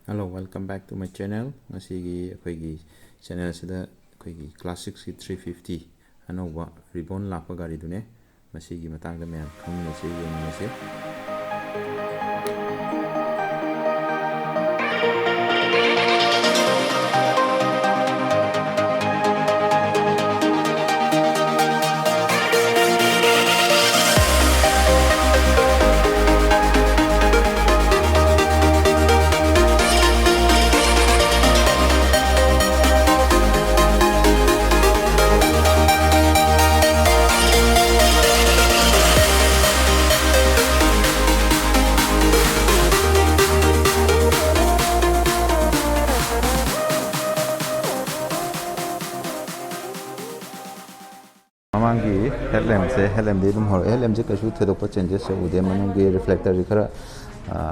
Hello, welcome back to my channel. Ngasigi akhoi channel sida akhoi classic 350 anoba ribbon lakpa gari dune masigi matangda myan khangminase yenginase. Mamangi headlamp se headlamp de dum hor headlamp je kasu thedokpa changes se ude manungi reflector ri khara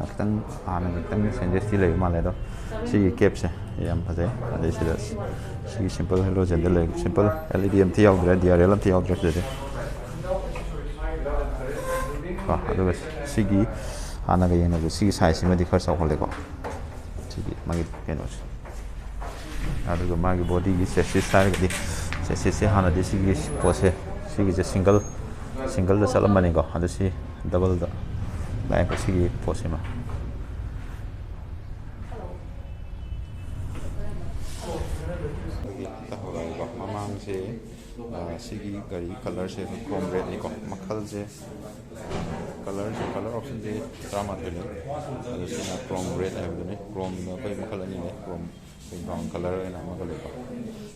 kitang ana kitang changes ti lei male do si cap se yam phase ade sida si simple halogen de lei simple led am ti out DRL am ti out de adu si gi ana ga yena si size ma di khar sa khole ko si gi magi keno adu ga magi body gi chassis side di se hana de sigi pose sigi je single da salam bani go adu si double da lai ko sigi pose ma ta hoga go mamang se sigi gari color se chrome red ni ko makhal je color option je drama de adu si na chrome red ai de chrome no ko makhal ani ne chrome brown color na ma ko le ko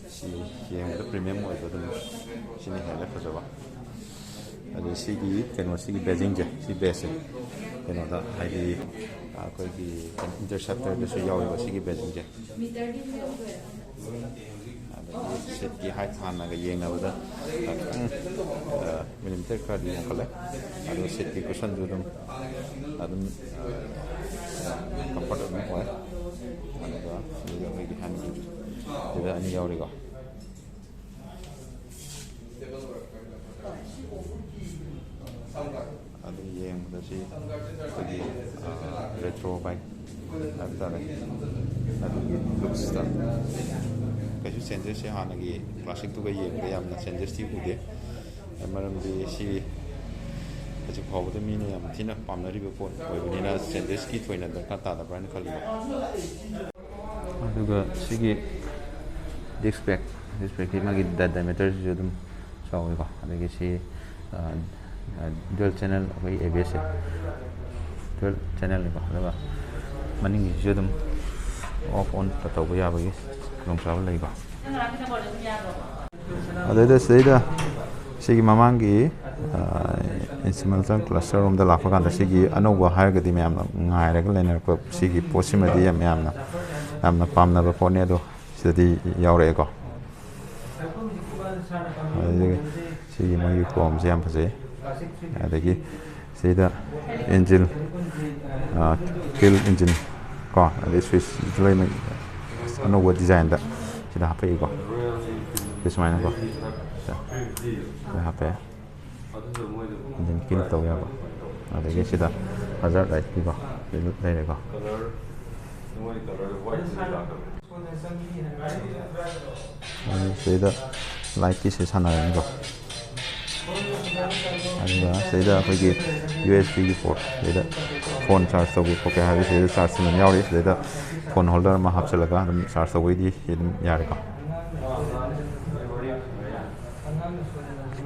si yang the premium was the sini hele fajawa ade sigi keno sigi beijing je si base keno da haidi ko gi interceptor de so yaw sigi beijing je ade set ki height han ga yeng na da millimeter ka di kala ade set ki cushion du dum adum comfortable ko ade ga ni ga han du da ani yaw ri ga adu yang dasi pergi retro bike ada adu looks ta kayu sensor se hana gi classic tu ga yang ga yamna sensor ti ude maram di si kaji phaw da mi ne yam thina pamna ri ko oi buni na sensor ki thoina da ka ta da brand khali adu ga sigi disc brake ki magi da diameter jodum sawi ba adagi si dual channel abai ABS dual channel ni ba daga maning jodum off on ta taw ya ba gi long saw lai ba adada seida sigi mamangi instrumental cluster room da la fa kan da sigi anoba har ga di myam ngai ra ga lener ko sigi posimadi yam na pamna ba phone do sidi yaure ko sigi magi chrome jam phase adagi sida engine kill engine ko ade switch loi mai ano wa design da sida hape ko this mine ko da hape engine kill to ya ko adagi sida hazard light ko dai ko sida light ki se sana ko anda seda akhoi USB port seda phone charge to ko ke ha seda charge min yauri seda phone holder ma hapchalaga dum charge to di hidum yar ka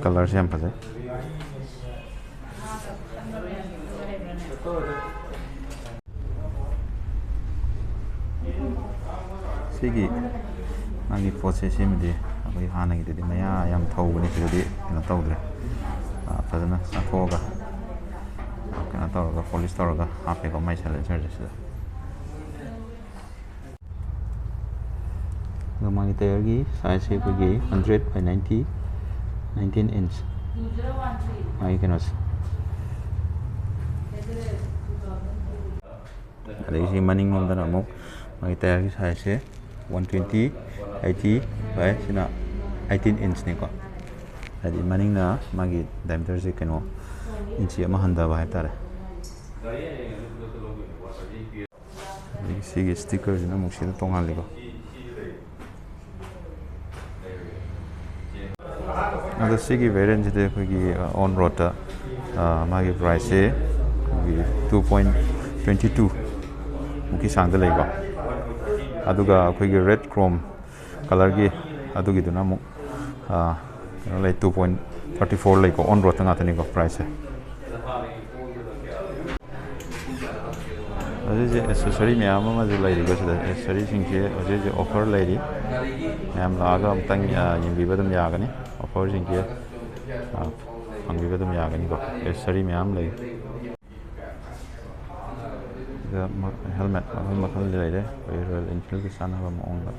color jam phase sigi nagi process mede akhoi hana gi de maya yam thawbani sidi na tawdre fazana sathoga kana tawga polish tawga hape ko mai chale charges da magi tayargi size ko gi 100 by 90 19 inch ai kenos ade si maning nom da mo magi tayargi size 120 80 by sina 18 inch ne ko adi maning na magi diameter je keno inchi ama handa ba tare Sigi stickers na musi na tongal liko. Ada sigi variant jide kogi on road ta magi price 2.22 muki sangda laiba. Aduga kogi red chrome color gi adugi duna mu like 2.34 laiko on road nga tani ko price. Aje accessory me ama ma julai ri ko accessory sing ke aje offer lai ri am laga tang yimbi badam ya gani offer sing ke angbi badam ya gani ko accessory me am lai the helmet makal lai de Royal Enfield ke sana ba mo on la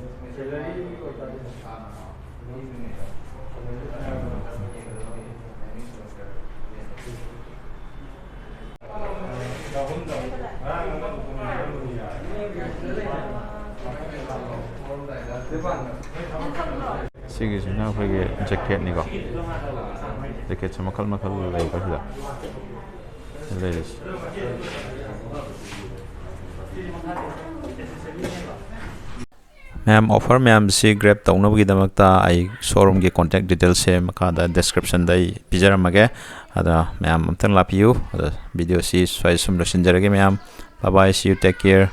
Sigi sina kogi jacket ni ko jacket sama makal lai ko sila ladies Ma'am offer ma'am si grab tauna bugi damakta ai showroom ge contact details se makada description dai pijaramage ada ma'am amtan lapiu ada video si swai sum lo sinjarage ma'am bye bye see you take care